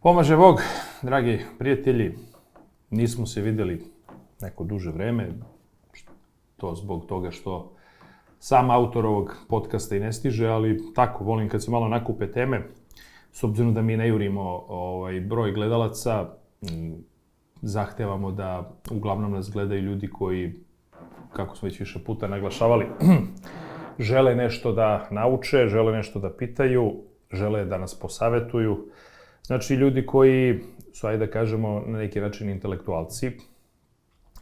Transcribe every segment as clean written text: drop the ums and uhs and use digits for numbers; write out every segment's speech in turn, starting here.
Pomaže Bog, dragi prijatelji, nismo se videli neko duže vreme, to zbog toga što sam autor ovog podcasta i ne stiže, ali tako, volim kad se malo nakupe teme, s obzirom da mi ne jurimo broj gledalaca, zahtevamo da uglavnom nas gledaju ljudi koji, kako smo već više puta naglašavali, žele nešto da nauče, žele nešto da pitaju, žele da nas posavetuju. Znači, ljudi koji su, ajde da kažemo, na neki način intelektualci,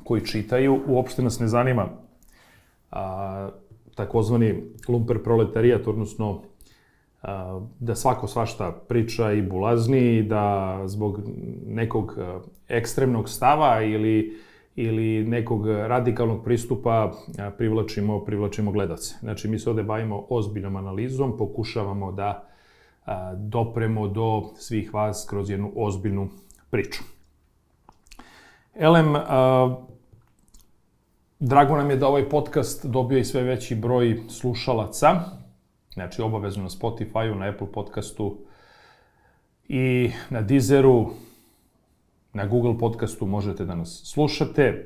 koji čitaju, uopšte nas ne zanima takozvani lumper proletarijat, odnosno da svako svašta priča i bulazni i da zbog nekog ekstremnog stava ili nekog radikalnog pristupa privlačimo gledalce. Znači, mi se ovde bavimo ozbiljnom analizom, pokušavamo da dopremo do svih vas kroz jednu ozbiljnu priču. Elem, drago nam je da ovaj podcast dobio i sve veći broj slušalaca, znači obavezno na Spotify-u, na Apple podcastu i na Deezeru, na Google podcastu možete da nas slušate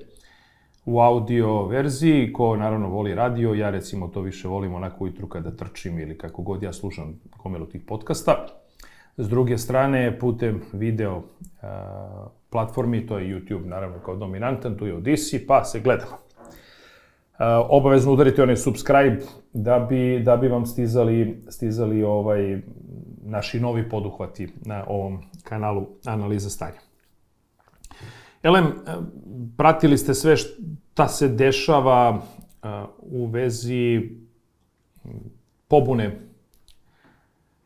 u audio verziji. Ko naravno voli radio, ja recimo to više volim onako ujutru kada trčim ili kako god ja slušam gomilu tih podcasta. S druge strane, putem video platformi, to je YouTube naravno kao dominantan, tu je Odyssey, pa se gledamo. Obavezno udarite onaj subscribe da bi vam stizali naši novi poduhvati na ovom kanalu Analiza stanja. Elem, pratili ste sve šta se dešava u vezi pobune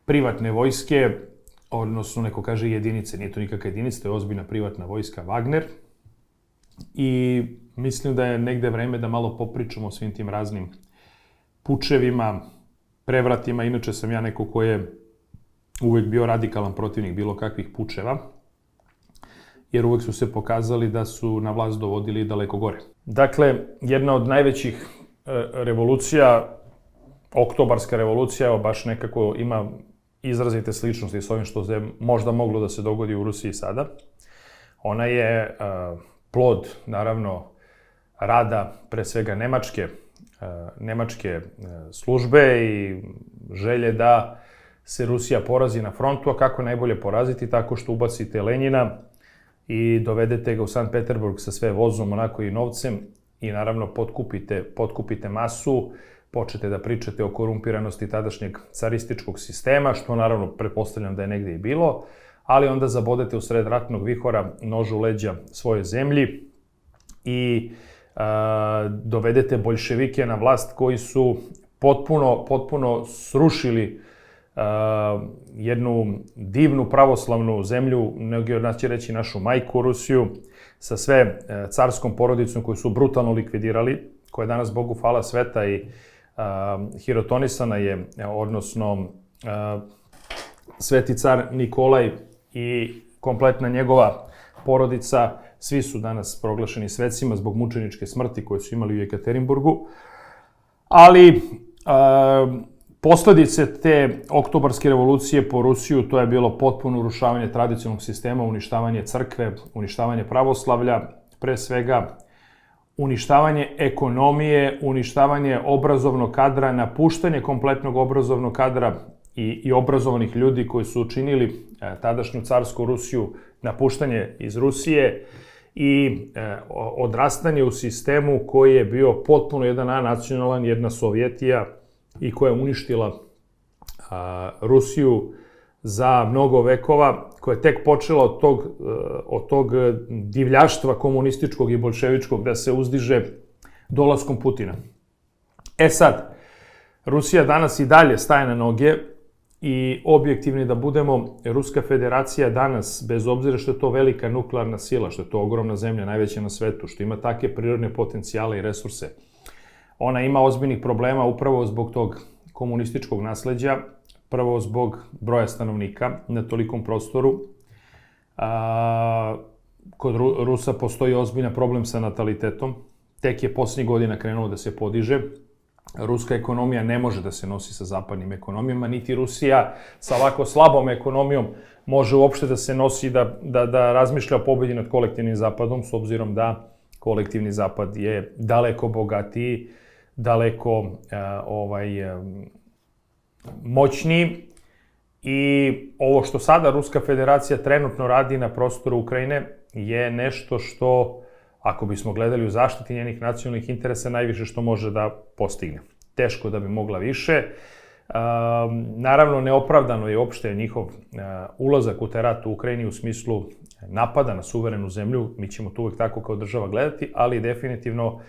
privatne vojske, odnosno neko kaže jedinice, nije to nikakva jedinica, to je ozbiljna privatna vojska Wagner. I mislim da je negde vreme da malo popričamo o svim tim raznim pučevima, prevratima. Inače sam ja neko ko je uvek bio radikalan protivnik bilo kakvih pučeva, jer uvek su se pokazali da su na vlast dovodili daleko gore. Dakle, jedna od najvećih revolucija, oktobarska revolucija, evo baš nekako ima izrazite sličnosti s ovim što je možda moglo da se dogodi u Rusiji sada. Ona je plod, naravno, rada pre svega nemačke službe i želje da se Rusija porazi na frontu, a kako najbolje poraziti? Tako što ubacite Lenjina i dovedete ga u Sankt Peterburg sa sve vozom, onako i novcem i naravno potkupite masu, počete da pričate o korumpiranosti tadašnjeg carističkog sistema, što naravno pretpostavljam da je negde i bilo, ali onda zabodete u sred ratnog vihora nož u leđa svoje zemlji i dovedete boljševike na vlast koji su potpuno srušili jednu divnu pravoslavnu zemlju, mnogi od nas će reći našu majku Rusiju, sa sve carskom porodicom koju su brutalno likvidirali, koja je danas, Bogu hvala, sveta i hirotonisana je, odnosno sveti car Nikolaj i kompletna njegova porodica, svi su danas proglašeni svecima zbog mučeničke smrti koje su imali u Jekaterinburgu. Ali posledice te oktobarske revolucije po Rusiju, to je bilo potpuno urušavanje tradicionalnog sistema, uništavanje crkve, uništavanje pravoslavlja, pre svega uništavanje ekonomije, uništavanje obrazovnog kadra, napuštanje kompletnog obrazovnog kadra i obrazovanih ljudi koji su učinili tadašnju carsku Rusiju, napuštanje iz Rusije i odrastanje u sistemu koji je bio potpuno jedan anacionalan, jedna Sovjetija i koja je uništila Rusiju za mnogo vekova, koja je tek počela od tog divljaštva komunističkog i bolševičkog da se uzdiže dolaskom Putina. E sad, Rusija danas i dalje staje na noge i objektivni da budemo, Ruska federacija danas, bez obzira što je to velika nuklearna sila, što je to ogromna zemlja, najveća na svetu, što ima takve prirodne potencijale i resurse, ona ima ozbiljnih problema upravo zbog tog komunističkog nasleđa, prvo zbog broja stanovnika na tolikom prostoru. Kod Rusa postoji ozbiljan problem sa natalitetom. Tek je posljednjih godina krenulo da se podiže. ruska ekonomija ne može da se nosi sa zapadnim ekonomijama, niti Rusija sa ovako slabom ekonomijom može uopšte da se nosi, da razmišlja o pobedi nad kolektivnim zapadom, s obzirom da kolektivni zapad je daleko bogatiji, daleko moćniji. I ovo što sada Ruska federacija trenutno radi na prostoru Ukrajine je nešto što, ako bismo gledali u zaštiti njenih nacionalnih interesa, najviše što može da postigne. Teško da bi mogla više. Naravno, neopravdano je uopšte njihov ulazak u taj rat u Ukrajini u smislu napada na suverenu zemlju. Mi ćemo to uvek tako kao država gledati, ali definitivno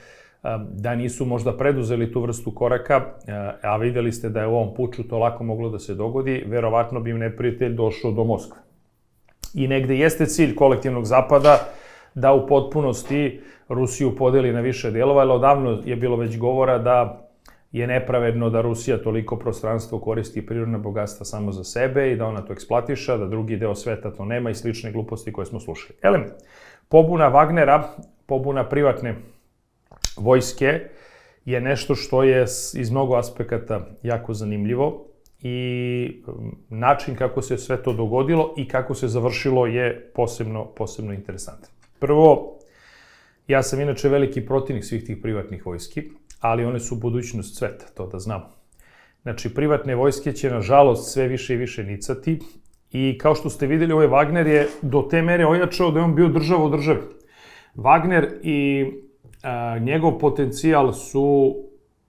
da nisu možda preduzeli tu vrstu koraka, a videli ste da je u ovom puču to lako moglo da se dogodi, verovatno bi im neprijatelj došao do Moskve. I negde jeste cilj kolektivnog zapada da u potpunosti Rusiju podeli na više delova, ali odavno je bilo već govora da je nepravedno da Rusija toliko prostranstvo koristi i prirodna bogatstva samo za sebe i da ona to eksploatiša, da drugi deo sveta to nema i slične gluposti koje smo slušali. Pobuna Wagnera, pobuna privatne vojske je nešto što je iz mnogo aspekata jako zanimljivo i način kako se sve to dogodilo i kako se završilo je posebno interesantan. Prvo, ja sam inače veliki protivnik svih tih privatnih vojski, ali one su budućnost sveta, to da znamo. Znači, privatne vojske će, nažalost, sve više i više nicati i kao što ste videli, ovaj Wagner je do te mere ojačao da je on bio država u državi. Wagner i njegov potencijal su,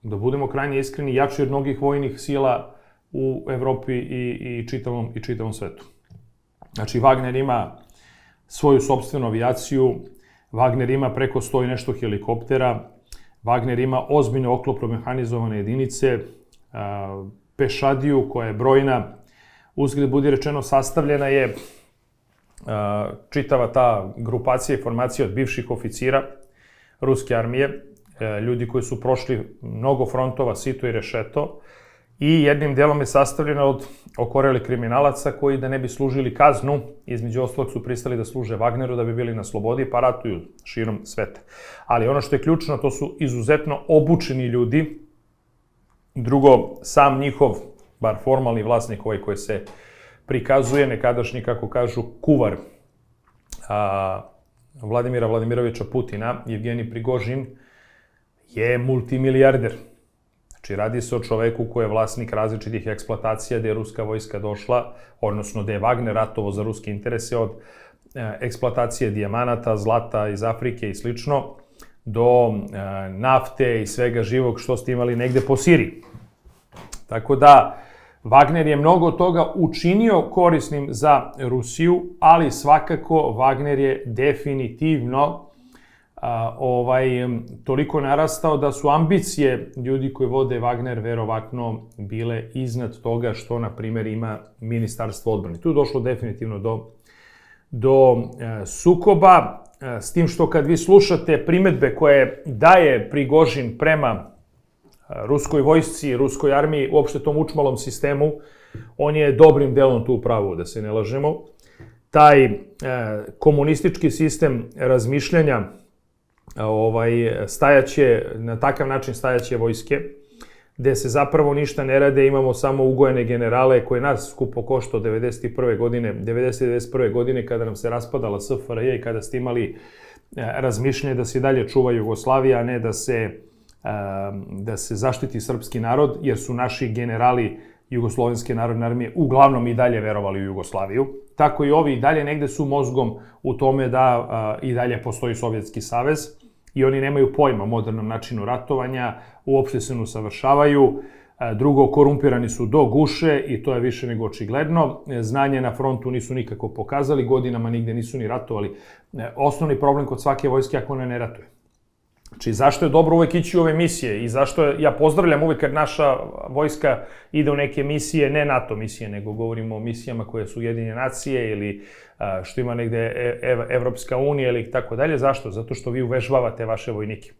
da budemo krajnje iskreni, jači od mnogih vojnih sila u Evropi i čitavom svetu. Znači, Wagner ima svoju sopstvenu avijaciju, Wagner ima preko 100 i nešto helikoptera, Wagner ima ozbiljne oklopno mehanizovane jedinice, pešadiju koja je brojna, uzgled budi rečeno sastavljena je čitava ta grupacija i formacija od bivših oficira ruske armije, ljudi koji su prošli mnogo frontova, sito i rešeto, i jednim delom je sastavljena od okorelih kriminalaca koji, da ne bi služili kaznu, između ostalog su pristali da služe Wagneru da bi bili na slobodi pa ratuju širom sveta. Ali ono što je ključno, to su izuzetno obučeni ljudi. Drugo, sam njihov, bar formalni vlasnik ovaj koji se prikazuje, nekadašnji, kako kažu, kuvar Vladimira Vladimirovića Putina, Evgenij Prigožin, je multimilijarder. Znači, radi se o čoveku koji je vlasnik različitih eksploatacija gde je ruska vojska došla, odnosno gde je Wagner ratovo za ruske interese, od eksploatacije dijamanata, zlata iz Afrike i slično, do nafte i svega živog što ste imali negde po Siriji. Tako da, Wagner je mnogo toga učinio korisnim za Rusiju, ali svakako Wagner je definitivno toliko narastao da su ambicije ljudi koji vode Wagner verovatno bile iznad toga što, na primjer, ima Ministarstvo odbrane. Tu je došlo definitivno do sukoba, s tim što kad vi slušate primetbe koje daje Prigožin prema ruskoj vojsci, ruskoj armiji, uopšte tom učmalom sistemu, on je dobrim delom tu u pravu, da se ne lažemo. Taj komunistički sistem razmišljanja na takav način stajaće vojske, gde se zapravo ništa ne rade, imamo samo ugojene generale koje nas skupo košta od 1991. godine kada nam se raspadala SFRJ i kada ste imali razmišljanje da se dalje čuva Jugoslavija, a ne da se zaštiti srpski narod, jer su naši generali Jugoslovenske narodne armije uglavnom i dalje verovali u Jugoslaviju. Tako i ovi i dalje negde su mozgom u tome da i dalje postoji Sovjetski savez i oni nemaju pojma o modernom načinu ratovanja, uopšte se ne usavršavaju. Drugo, korumpirani su do guše i to je više nego očigledno. Znanje na frontu nisu nikako pokazali, godinama nigde nisu ni ratovali. Osnovni problem kod svake vojske ako ona ne ratuje. Znači, zašto je dobro uvek ići u ove misije i zašto ja pozdravljam uvek kad naša vojska ide u neke misije, ne NATO misije, nego govorimo o misijama koje su Ujedinjene nacije ili što ima negde Evropska unija ili tako dalje. Zašto? Zato što vi uvežbavate vaše vojnike.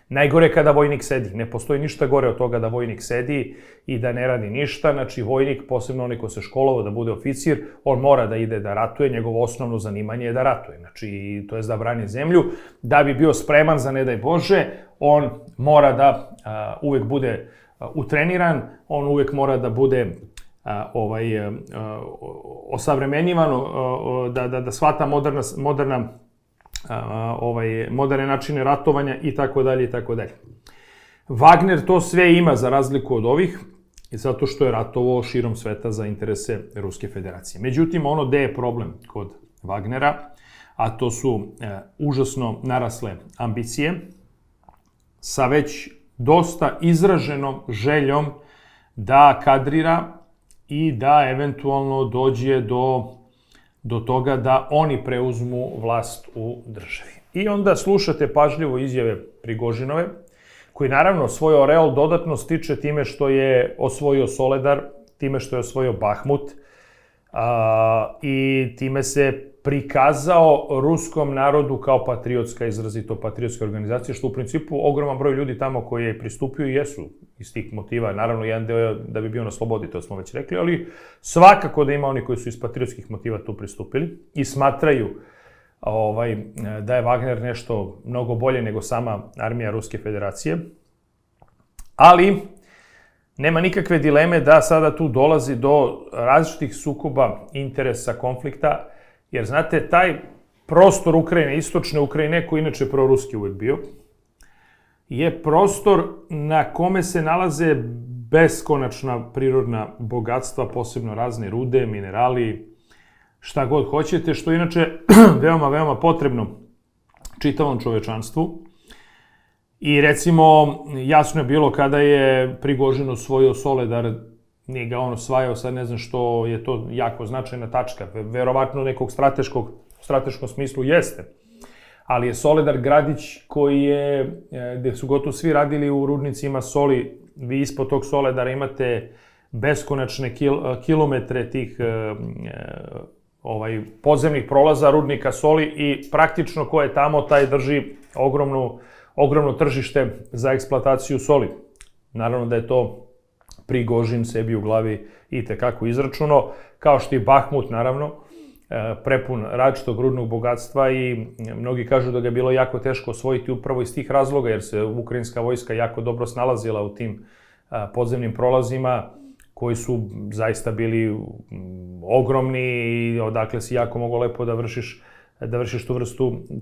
Najgore je kada vojnik sedi. Ne postoji ništa gore od toga da vojnik sedi i da ne radi ništa. Znači, vojnik, posebno onaj ko se školovao da bude oficir, on mora da ide da ratuje, njegovo osnovno zanimanje je da ratuje. Znači, to je da brani zemlju. Da bi bio spreman za ne daj Bože, on mora da uvek bude utreniran, on uvek mora da bude osavremenjivan, da shvata moderne načine ratovanja i tako dalje i tako dalje. Wagner to sve ima za razliku od ovih, zato što je ratovao širom sveta za interese Ruske federacije. Međutim, ono gde je problem kod Wagnera, a to su užasno narasle ambicije, sa već dosta izraženom željom da kadrira i da eventualno dođe do toga da oni preuzmu vlast u državi. I onda slušate pažljivo izjave Prigožinove, koji naravno svoj oreol dodatno stiče time što je osvojio Soledar, time što je osvojio Bahmut i time se prikazao ruskom narodu kao patriotska, izrazito patriotska organizacija, što u principu ogroman broj ljudi tamo koji je pristupio jesu iz tih motiva. Naravno, jedan deo da bi bio na slobodi, to smo već rekli, ali svakako da ima oni koji su iz patriotskih motiva tu pristupili i smatraju da je Wagner nešto mnogo bolje nego sama armija Ruske federacije. Ali nema nikakve dileme da sada tu dolazi do različitih sukoba, interesa, konflikta, jer znate, taj prostor Ukrajine, istočne Ukrajine, koji inače proruski uvek bio, je prostor na kome se nalaze beskonačna prirodna bogatstva, posebno razne rude, minerali, šta god hoćete, što je inače veoma, veoma potrebno čitavom čovečanstvu. I recimo, jasno je bilo kada je Prigožin osvojio Soledar, nije ga on osvajao, sad ne znam što je to jako značajna tačka, verovatno nekog strateškom smislu jeste, ali je Soledar gradić koji je, gde su gotovo svi radili u rudnicima soli, vi ispod tog Soledara imate beskonačne kilometre tih podzemnih prolaza rudnika soli i praktično ko je tamo, taj drži ogromno tržište za eksploataciju soli. Naravno da je to Prigožin sebi u glavi itekako izračunao, kao što i Bahmut, naravno, prepun različitog rudnog bogatstva i mnogi kažu da ga je bilo jako teško osvojiti upravo iz tih razloga, jer se ukrajinska vojska jako dobro snalazila u tim podzemnim prolazima, koji su zaista bili ogromni i odakle si jako mogo lepo da vršiš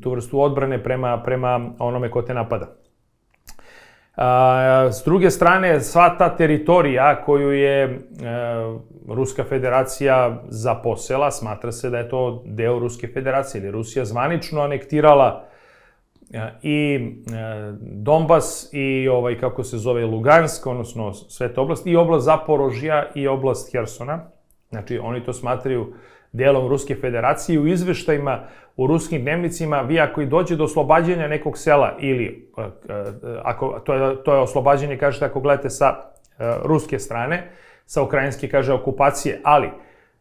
tu vrstu odbrane prema onome ko te napada. S druge strane, sva ta teritorija koju je Ruska federacija zaposela, smatra se da je to deo Ruske federacije, jer je Rusija zvanično anektirala i Donbas i kako se zove Lugansk, odnosno sve te oblasti, i oblast Zaporožja i oblast Hersona. Znači, oni to smatraju delom Ruske federacije. U izveštajima, u ruskim dnevnicima, vi ako i dođe do oslobađanja nekog sela ili, to je oslobađanje, kažete, ako gledate sa ruske strane, sa ukrajinske, kaže, okupacije, ali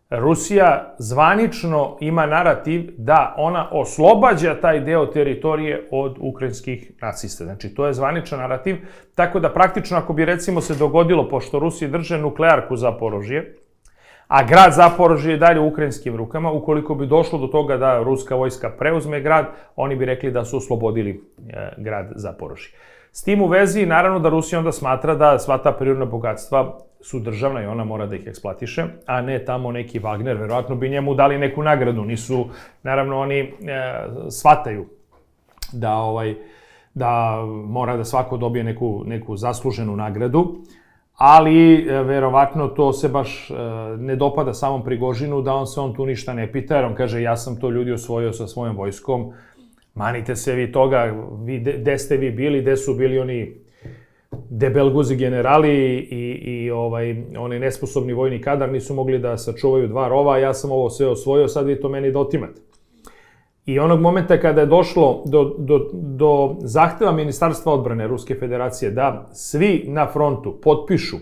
Rusija zvanično ima narativ da ona oslobađa taj deo teritorije od ukrajinskih nacista. Znači, to je zvaničan narativ, tako da praktično ako bi recimo se dogodilo, pošto Rusi drže nuklearku Zaporožje, a grad Zaporožje je dalje u ukrajinskim rukama, ukoliko bi došlo do toga da ruska vojska preuzme grad, oni bi rekli da su oslobodili grad Zaporožje. S tim u vezi, naravno da Rusija onda smatra da sva ta prirodna bogatstva su državna i ona mora da ih eksploatiše, a ne tamo neki Wagner. Verovatno bi njemu dali neku nagradu. Nisu, naravno, oni shvataju da mora da svako dobije neku zasluženu nagradu, ali verovatno to se baš ne dopada samom Prigožinu, da on tu ništa ne pita, jer on kaže ja sam to ljudi osvojio sa svojom vojskom, manite se vi toga, gde ste vi bili, gde su bili oni debelguzi generali i oni nesposobni vojni kadar, nisu mogli da sačuvaju 2 rova, ja sam ovo sve osvojio, sad vi to meni da otimate. I onog momenta kada je došlo do zahteva Ministarstva odbrane Ruske federacije da svi na frontu potpišu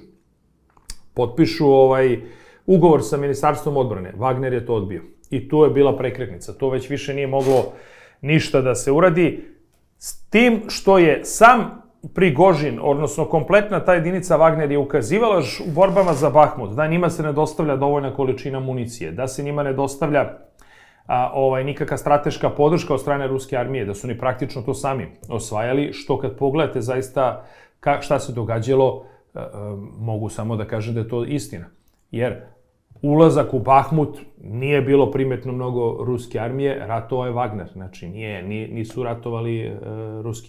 ugovor sa Ministarstvom odbrane, Wagner je to odbio. I tu je bila prekretnica. To već više nije moglo ništa da se uradi. S tim što je sam Prigožin, odnosno kompletna ta jedinica Wagner je ukazivala u borbama za Bahmut, da njima se ne dostavlja dovoljna količina municije, da se njima ne dostavlja nikakva strateška podrška od strane ruske armije, da su oni praktično to sami osvajali, što kad pogledate zaista šta se događalo, mogu samo da kažem da je to istina. Jer ulazak u Bahmut nije bilo primetno mnogo ruske armije, ratovao je Wagner, znači nisu ratovali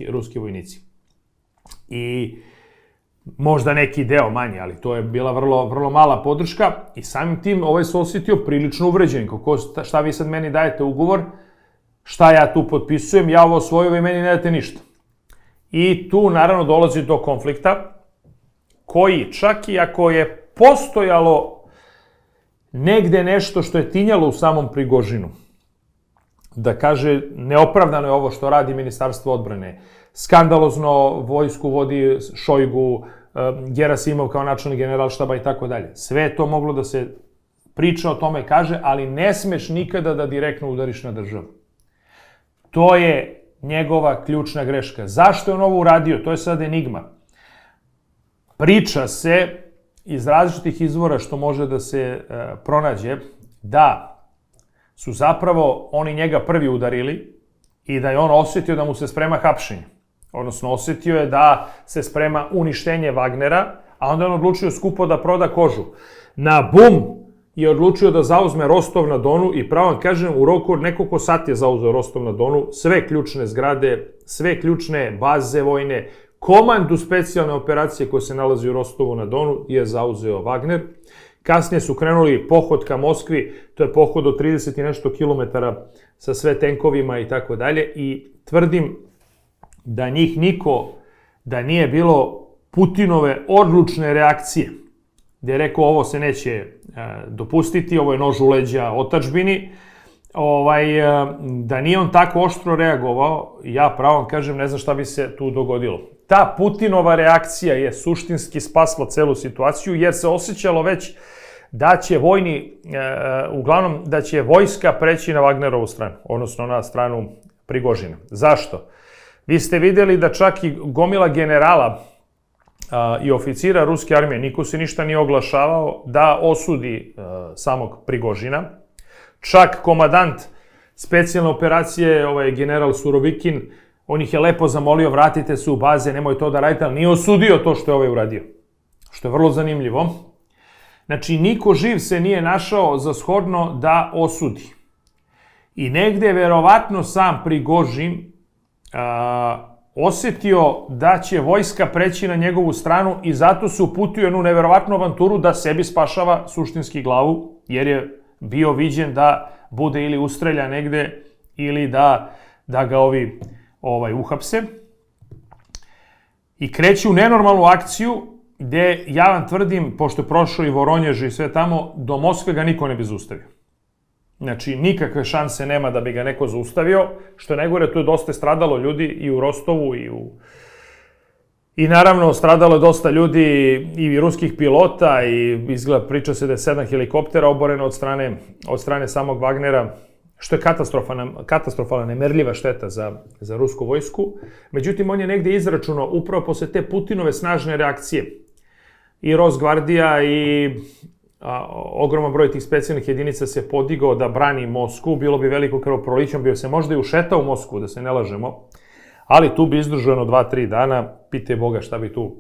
ruski vojnici. I možda neki deo manje, ali to je bila vrlo mala podrška i samim tim ovaj se osjetio prilično uvređen. Šta vi sad meni dajete ugovor, šta ja tu potpisujem, ja ovo osvojio, vi meni ne date ništa. I tu naravno dolazi do konflikta koji čak i ako je postojalo negde nešto što je tinjalo u samom Prigožinu, da kaže neopravdano je ovo što radi Ministarstvo odbrane, skandalozno vojsku vodi Šojgu, Gerasimov kao načelnik generalštaba i tako dalje. Sve je to moglo da se priča o tome kaže, ali ne smeš nikada da direktno udariš na državu. To je njegova ključna greška. Zašto je on ovo uradio? To je sad enigma. Priča se iz različitih izvora što može da se pronađe da su zapravo oni njega prvi udarili i da je on osjetio da mu se sprema hapšenje. Odnosno, osjetio je da se sprema uništenje Wagnera, a onda je on odlučio skupo da proda kožu. Na bum je odlučio da zauzme Rostov na Donu i pravo vam kažem, u roku od nekoliko sati je zauzeo Rostov na Donu, sve ključne zgrade, sve ključne baze vojne, komandu specijalne operacije koja se nalazi u Rostovu na Donu je zauzeo Wagner. Kasnije su krenuli pohod ka Moskvi, to je pohod od 30 i nešto kilometara sa sve tenkovima i tako dalje i tvrdim da njih niko, da nije bilo Putinove odlučne reakcije, gde je rekao ovo se neće dopustiti, ovo je nož u leđa otadžbini, da nije on tako oštro reagovao, ja pravo kažem ne znam šta bi se tu dogodilo. Ta Putinova reakcija je suštinski spasla celu situaciju, jer se osjećalo već da će uglavnom da će vojska preći na Wagnerovu stranu, odnosno na stranu Prigožina. Zašto? Vi ste vidjeli da čak i gomila generala i oficira ruske armije, niko se ništa nije oglašavao da osudi samog Prigožina. Čak komadant specijalne operacije, general Surovikin, on ih je lepo zamolio, vratite se u baze, nemoj to da radite, ali nije osudio to što je ovaj uradio. Što je vrlo zanimljivo. Znači, niko živ se nije našao za shodno da osudi. I negde je verovatno sam Prigožin osjetio da će vojska preći na njegovu stranu i zato se uputio jednu neverovatnu avanturu da sebi spašava suštinski glavu, jer je bio viđen da bude ili ustrelja negde ili da ga ovi uhapse. I kreće u nenormalnu akciju gde, ja vam tvrdim, pošto je prošao i Voronjež i sve tamo, do Moskve ga niko ne bi zaustavio. Znači, nikakve šanse nema da bi ga neko zaustavio. Što je najgore, tu je dosta stradalo ljudi i u Rostovu i naravno stradalo je dosta ljudi i ruskih pilota i izgleda priča se da je 7 helikoptera oboreno od strane samog Wagnera, što je katastrofalna, nemerljiva šteta za rusku vojsku. Međutim, on je negde izračunao upravo posle te Putinove snažne reakcije. I Rosgvardija i ogroman broj tih specijalnih jedinica se podigao da brani Moskvu, bilo bi veliko krvoproliće, bio se možda i ušetao u Moskvu, da se ne lažemo, ali tu bi izdržano 2-3 dana, pitaj Boga šta bi tu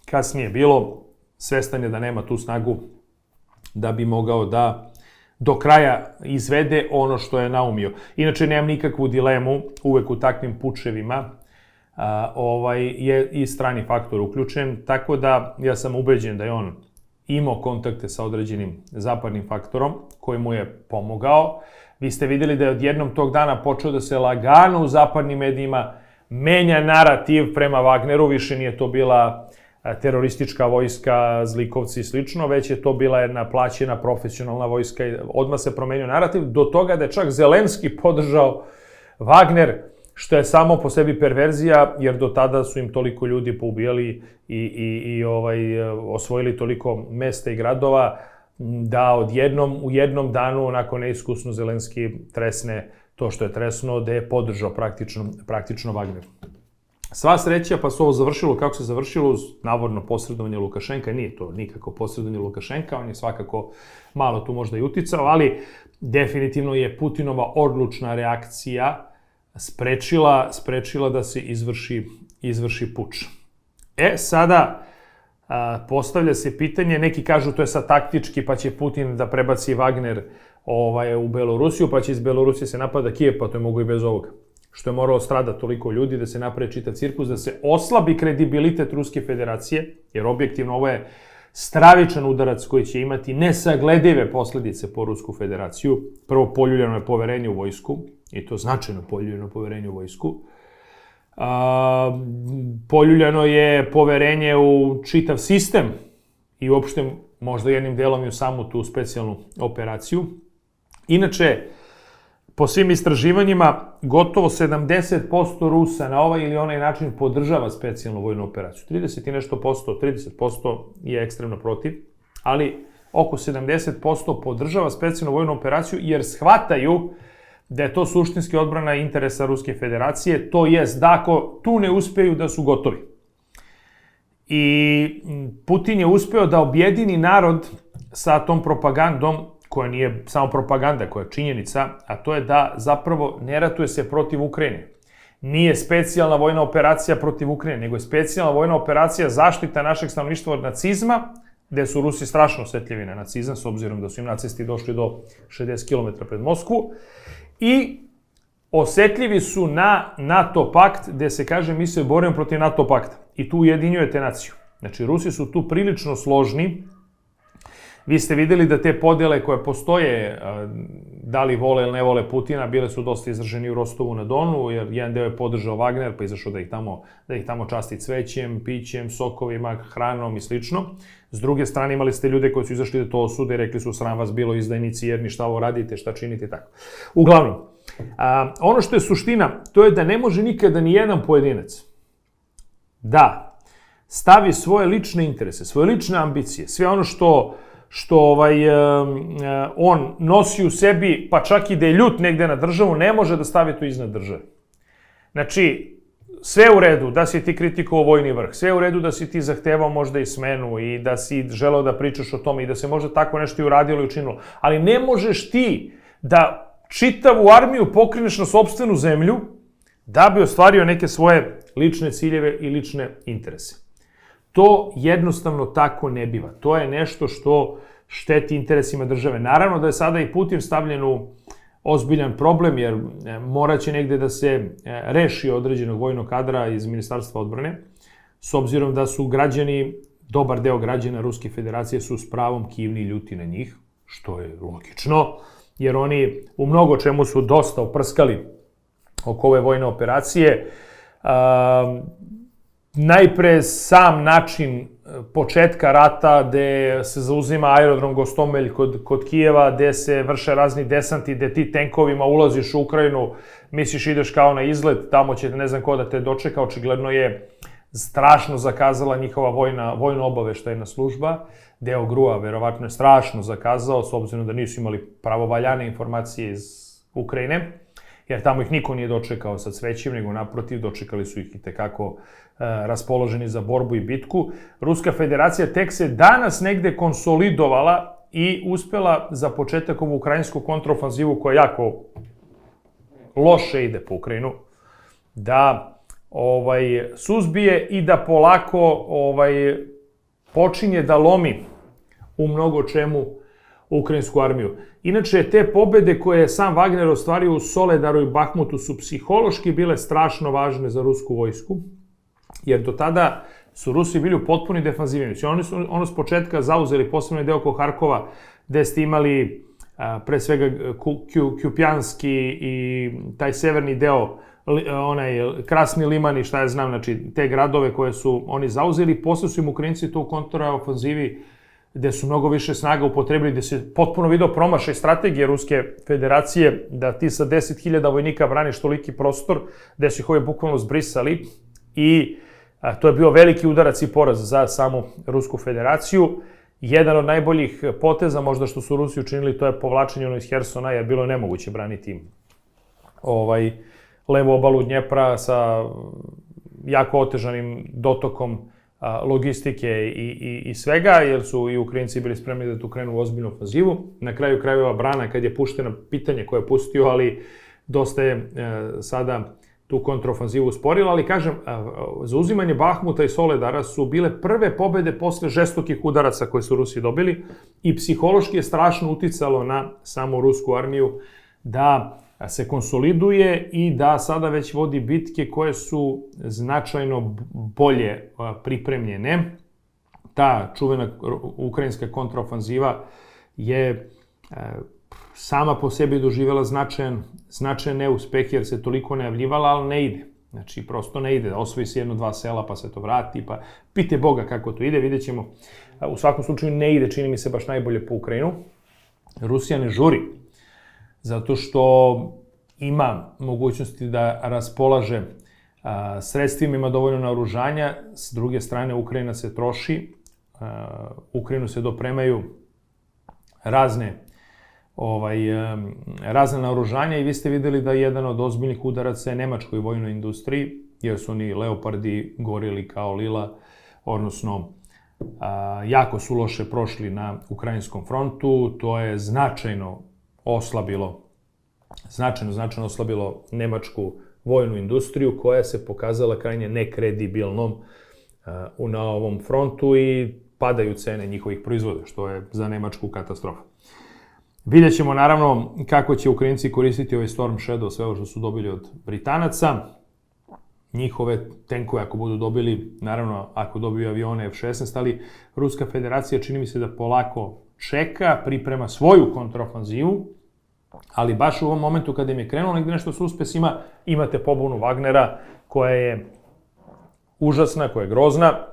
kasnije bilo, svestan je da nema tu snagu da bi mogao da do kraja izvede ono što je naumio. Inače, nemam nikakvu dilemu, uvek u takvim pučevima je i strani faktor uključen, tako da ja sam ubeđen da je on imao kontakte sa određenim zapadnim faktorom koji mu je pomogao. Vi ste vidjeli da je odjednom tog dana počeo da se lagano u zapadnim medijima menja narativ prema Wagneru, više nije to bila teroristička vojska, zlikovci i slično, već je to bila jedna plaćena profesionalna vojska i odmah se promenio narativ, do toga da je čak Zelenski podržao Wagner, što je samo po sebi perverzija, jer do tada su im toliko ljudi poubijali i osvojili toliko mesta i gradova, da u jednom danu, onako neiskusno, Zelenski tresne to što je tresno, da je podržao praktično Wagner. Sva sreća, pa se ovo završilo kako se završilo uz navodno posredovanje Lukašenka. Nije to nikako posredovanje Lukašenka, on je svakako malo tu možda i uticao, ali definitivno je Putinova odlučna reakcija sprečila da se izvrši puč. Sada postavlja se pitanje, neki kažu to je sad taktički, pa će Putin da prebaci Wagner u Belorusiju, pa će iz Belorusije se napada Kijev, pa to je mogu i bez ovoga. Što je moralo stradati toliko ljudi, da se napravi čitav cirkus, da se oslabi kredibilitet Ruske federacije, jer objektivno ovo je stravičan udarac koji će imati nesagledive posledice po Rusku federaciju. Prvo, poljuljeno je poverenje u vojsku, i to značajno poljuljeno poverenje u vojsku. Poljuljeno je poverenje u čitav sistem i uopšte možda jednim delom i u samu tu specijalnu operaciju. Inače, po svim istraživanjima, gotovo 70% Rusa na ovaj ili onaj način podržava specijalnu vojnu operaciju. 30 i nešto posto, 30% je ekstremno protiv, ali oko 70% podržava specijalnu vojnu operaciju jer shvataju da je to suštinski odbrana interesa Ruske federacije, to jest da ako tu ne uspeju da su gotovi. I Putin je uspeo da objedini narod sa tom propagandom, koja nije samo propaganda, koja je činjenica, a to je da zapravo ne ratuje se protiv Ukrajine. Nije specijalna vojna operacija protiv Ukrajine, nego je specijalna vojna operacija zaštita našeg stanovništva od nacizma, gde su Rusi strašno osetljivi na nacizam, s obzirom da su im nacisti došli do 60 km pred Moskvu, i osetljivi su na NATO pakt, gde se kaže mi se borimo protiv NATO pakta. I tu ujedinjujete naciju. Znači, Rusi su tu prilično složni. Vi ste videli da te podele koje postoje, da li vole ili ne vole Putina, bile su dosta izraženi u Rostovu na Donu, jer jedan deo je podržao Wagner, pa izašao da ih tamo časti cvećem, pićem, sokovima, hranom i slično. S druge strane, imali ste ljude koji su izašli da to osude i rekli su sram vas bilo izdajnici, jerni, šta ovo radite, šta činite i tako. Uglavnom, ono što je suština, to je da ne može nikada ni jedan pojedinac da stavi svoje lične interese, svoje lične ambicije, sve ono što on nosi u sebi, pa čak i da je ljut negde na državu, ne može da stavi to iznad države. Znači, sve u redu da si ti kritikovao vojni vrh, sve u redu da si ti zahtevao možda i smenu i da si želeo da pričaš o tome i da se možda tako nešto i uradilo i učinilo, ali ne možeš ti da čitavu armiju pokreneš na sopstvenu zemlju da bi ostvario neke svoje lične ciljeve i lične interese. To jednostavno tako ne biva. To je nešto što šteti interesima države. Naravno da je sada i Putin stavljen u ozbiljan problem, jer morat će negde da se reši određenog vojnog kadra iz Ministarstva odbrane, s obzirom da su građani, dobar deo građana Ruske federacije su s pravom kivni i ljuti na njih, što je logično, jer oni u mnogo čemu su dosta oprskali oko ove vojne operacije. Najpre sam način početka rata gde se zauzima aerodrom Gostomelj kod Kijeva, gde se vrše razni desanti, gde ti tenkovima ulaziš u Ukrajinu, misliš ideš kao na izlet, tamo će ne znam ko da te dočeka, očigledno je strašno zakazala njihova vojno obaveštajna služba. Deo GRU-a verovatno je strašno zakazao, s obzirom da nisu imali pravovaljane informacije iz Ukrajine, jer tamo ih niko nije dočekao sa cvećem, nego naprotiv, dočekali su ih i tekako raspoloženi za borbu i bitku. Ruska federacija tek se danas negde konsolidovala i uspela za početak ovu ukrajinsku kontraofanzivu koja jako loše ide po Ukrajinu, da suzbije i da polako počinje da lomi u mnogo čemu ukrajinsku armiju. Inače, te pobede koje je sam Wagner ostvario u Soledaru i Bahmutu su psihološki bile strašno važne za rusku vojsku, jer do tada su Rusi bili u potpuni defanzivi. Oni su s početka zauzeli posebno deo oko Harkova, gde ste imali pre svega Kupjanski i taj severni deo, onaj Krasni Liman i šta ja znam, znači te gradove koje su oni zauzeli. Posle su im Ukrajinci to u kontraofanzivi, gde su mnogo više snaga upotrebili, gde se potpuno video promašaj strategije Ruske federacije, da ti sa 10.000 vojnika braniš toliki prostor, gde su ih ovi bukvalno zbrisali, i to je bio veliki udarac i poraz za samu Rusku federaciju. Jedan od najboljih poteza možda što su Rusi učinili, to je povlačenje iz Hersona, jer bilo je nemoguće braniti levu obalu Dnjepra sa jako otežanim dotokom logistike i svega, jer su i Ukrajinci bili spremni da tu krenu u ozbiljnu ofanzivu. Na kraju krajeva brana, kad je puštena, pitanje koje je pustio, ali dosta je sada tu kontraofanzivu usporila, ali kažem, zauzimanje Bahmuta i Soledara su bile prve pobede posle žestokih udaraca koje su Rusi dobili i psihološki je strašno uticalo na samu rusku armiju da se konsoliduje i da sada već vodi bitke koje su značajno bolje pripremljene. Ta čuvena ukrajinska kontraofanziva je sama po sebi doživjela značajan neuspeh jer se toliko najavljivala, ali ne ide. Znači, prosto ne ide. Osvoji se 1-2 sela pa se to vrati, pa pite Boga kako to ide, vidjet ćemo. U svakom slučaju ne ide, čini mi se, baš najbolje po Ukrajinu. Rusija ne žuri, zato što ima mogućnosti da raspolaže sredstvima, ima dovoljno naoružanja, s druge strane Ukrajina se troši, Ukrajinu se dopremaju razne naoružanja i vi ste videli da jedan od ozbiljnih udaraca je nemačkoj vojnoj industriji, jer su oni Leopardi gorili kao lila, odnosno jako su loše prošli na ukrajinskom frontu, to je značajno oslabilo nemačku vojnu industriju koja se pokazala krajnje nekredibilnom na ovom frontu i padaju cene njihovih proizvoda, što je za Nemačku katastrofa. Vidjet ćemo naravno kako će Ukrajinci koristiti ovaj Storm Shadow, sve ovo što su dobili od Britanaca. Njihove tenkove ako budu dobili, naravno ako dobiju avione F-16, ali Ruska federacija čini mi se da polako čeka, priprema svoju kontraofanzivu, ali baš u ovom momentu kada im je krenulo negde nešto s uspesima, imate pobunu Wagnera koja je užasna, koja je grozna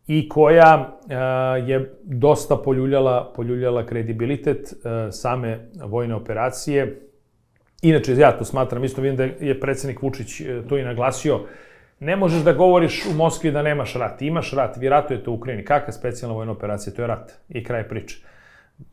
i koja je dosta poljuljala kredibilitet same vojne operacije. Inače, ja to smatram, isto vidim da je predsjednik Vučić to i naglasio, ne možeš da govoriš u Moskvi da nemaš rat. Imaš rat, vi ratujete u Ukrajini. Kakva specijalna vojna operacija? To je rat i kraj priče.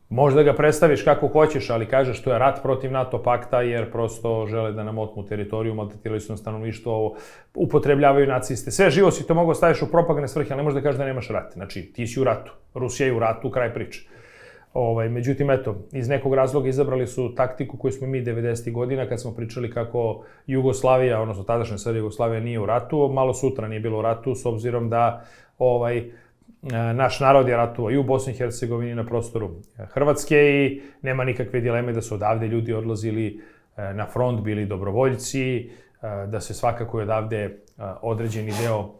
Možda ga predstaviš kako hoćeš, ali kažeš to je rat protiv NATO pakta jer prosto žele da nam otmu teritoriju, maltretirali su na stanovništvo, upotrebljavaju naciste. Sve živo si to mogao staviš u propagandne svrhe, ali ne možeš da kažeš da nemaš rat. Znači, ti si u ratu. Rusija je u ratu, kraj priče. Međutim, eto, iz nekog razloga izabrali su taktiku koju smo mi 90. godina, kad smo pričali kako Jugoslavija, odnosno tadašnja sada Jugoslavija nije u ratu, malo sutra nije bilo u ratu, s obzirom da naš narod je ratovao i u Bosni i Hercegovini na prostoru Hrvatske i nema nikakve dileme da su odavde ljudi odlazili na front, bili dobrovoljci, da se svakako je odavde određeni deo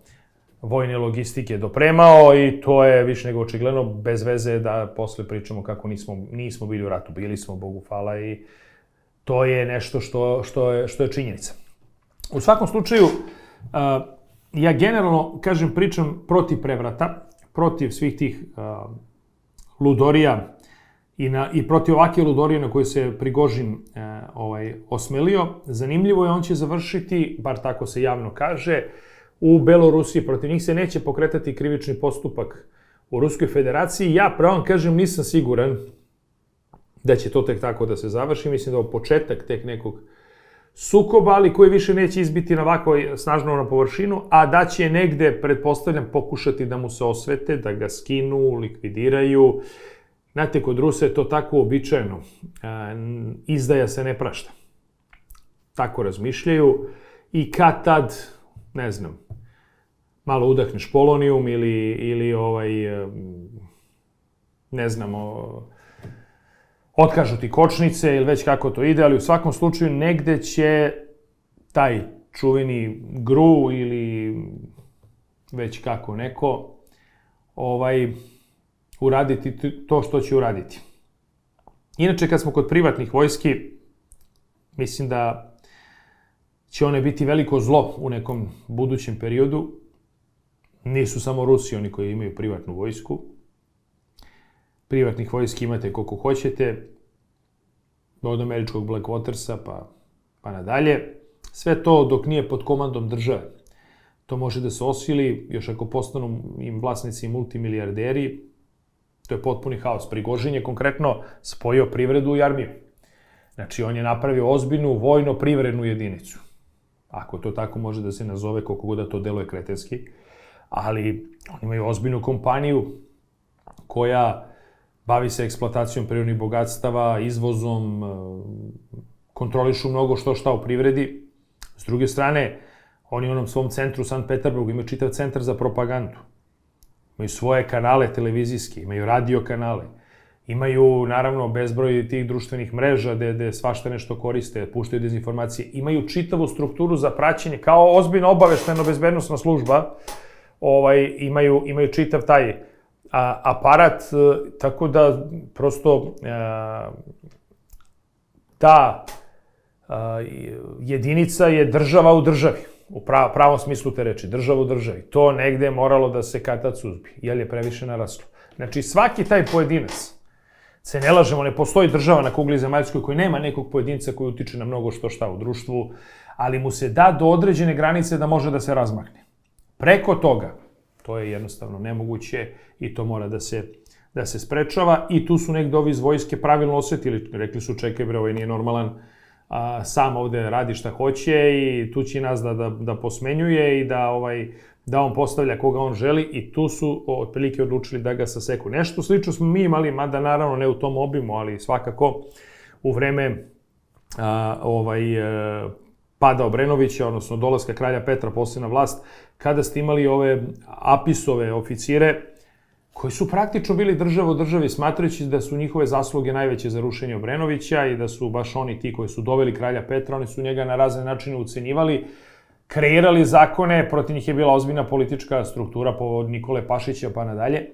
vojne logistike dopremao i to je više nego očigledno, bez veze da posle pričamo kako nismo bili u ratu. Bili smo, Bogu hvala, i to je nešto što je činjenica. U svakom slučaju, ja generalno, kažem, pričam protiv prevrata, protiv svih tih ludorija i protiv ovakve ludorije na koje se Prigožin osmelio. Zanimljivo je, on će završiti, bar tako se javno kaže, u Belorusiji. Protiv njih se neće pokretati krivični postupak u Ruskoj federaciji. Ja, pravo kažem, nisam siguran da će to tek tako da se završi. Mislim da je ovo početak tek nekog sukoba, ali koji više neće izbiti na ovako snažno na površinu, a da će negde, pretpostavljam, pokušati da mu se osvete, da ga skinu, likvidiraju. Znate, kod Rusa je to tako uobičajeno. Izdaja se ne prašta. Tako razmišljaju i kad tad, ne znam, malo udahneš polonijum ili ne znam, otkažu ti kočnice ili već kako to ide, ali u svakom slučaju negde će taj čuveni GRU ili već kako neko uraditi to što će uraditi. Inače, kad smo kod privatnih vojski, mislim da će one biti veliko zlo u nekom budućem periodu. Nisu samo Rusi oni koji imaju privatnu vojsku. Privatnih vojski imate koliko hoćete, od američkog Blackwatersa pa nadalje. Sve to dok nije pod komandom države. To može da se osili, još ako postanu im vlasnici multimilijarderi, to je potpuni haos. Prigožin je konkretno spojio privredu i armiju. Znači, on je napravio ozbiljnu vojno-privrednu jedinicu. ako to tako može da se nazove, koliko god da to deluje kretenski, ali oni imaju ozbiljnu kompaniju koja bavi se eksploatacijom prirodnih bogatstava, izvozom, kontrolišu mnogo šta u privredi. S druge strane, oni u onom svom centru u Sankt Peterburgu imaju čitav centar za propagandu. Imaju svoje kanale televizijske, imaju radio kanale, imaju, naravno, bezbroj tih društvenih mreža gde svašta nešto koriste, puštaju dezinformacije. Imaju čitavu strukturu za praćenje, kao ozbiljno obavešteno-bezbednosna služba, imaju čitav taj aparat, tako da prosto ta jedinica je država u državi, u pravom smislu te reči, država u državi. To negde je moralo da se kad-tad suzbi, jer je previše naraslo. Znači, svaki taj pojedinac, se ne lažemo, ne postoji država na kugli zemaljskoj koji nema nekog pojedinca koji utiče na mnogo šta u društvu, ali mu se da do određene granice da može da se razmahne. Preko toga, to je jednostavno nemoguće i to mora da se sprečava i tu su negde ovi iz vojske pravilno osetili. Rekli su, čekaj bre, ovaj nije normalan, sam ovde radi šta hoće i tu će nas da posmenjuje i da on postavlja koga on želi i tu su otprilike odlučili da ga saseku. Nešto slično smo mi imali, mada naravno ne u tom obimu, ali svakako u vreme pada Obrenovića, odnosno dolaska kralja Petra posle na vlast, kada ste imali ove Apisove oficire, koji su praktično bili država u državi, smatrajući da su njihove zasluge najveće za rušenje Obrenovića i da su baš oni ti koji su doveli kralja Petra, oni su njega na razne načine ucenjivali, kreirali zakone, protiv njih je bila ozbiljna politička struktura od Nikole Pašića pa nadalje,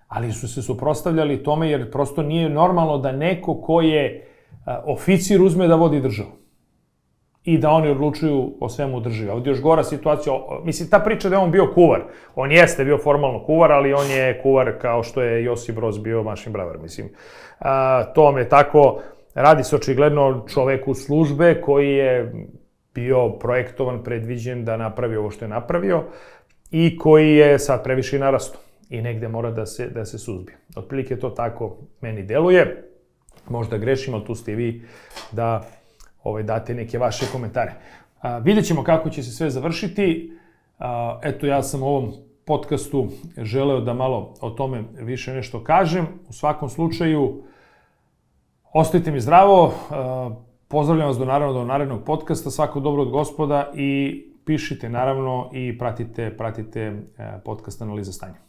ali su se suprotstavljali tome jer prosto nije normalno da neko ko je oficir uzme da vodi državu i da oni odlučuju o svemu u državi. Ovdje još gora situacija, mislim, ta priča da je on bio kuvar, on jeste bio formalno kuvar, ali on je kuvar kao što je Josip Broz bio mašin bravar, mislim. To vam je tako, radi se očigledno o čoveku službe koji je bio projektovan, predviđen da napravi ovo što je napravio i koji je sad previše narasto i negde mora da se suzbije. Otprilike to tako meni deluje, možda grešim, ali tu ste i vi da date neke vaše komentare. Vidjet ćemo kako će se sve završiti. Eto, ja sam u ovom podcastu želeo da malo o tome više nešto kažem. U svakom slučaju, ostajte mi zdravo. Pozdravljam vas do narednog podcasta. Svako dobro od Gospoda i pišite naravno i pratite podcast Analiza stanja.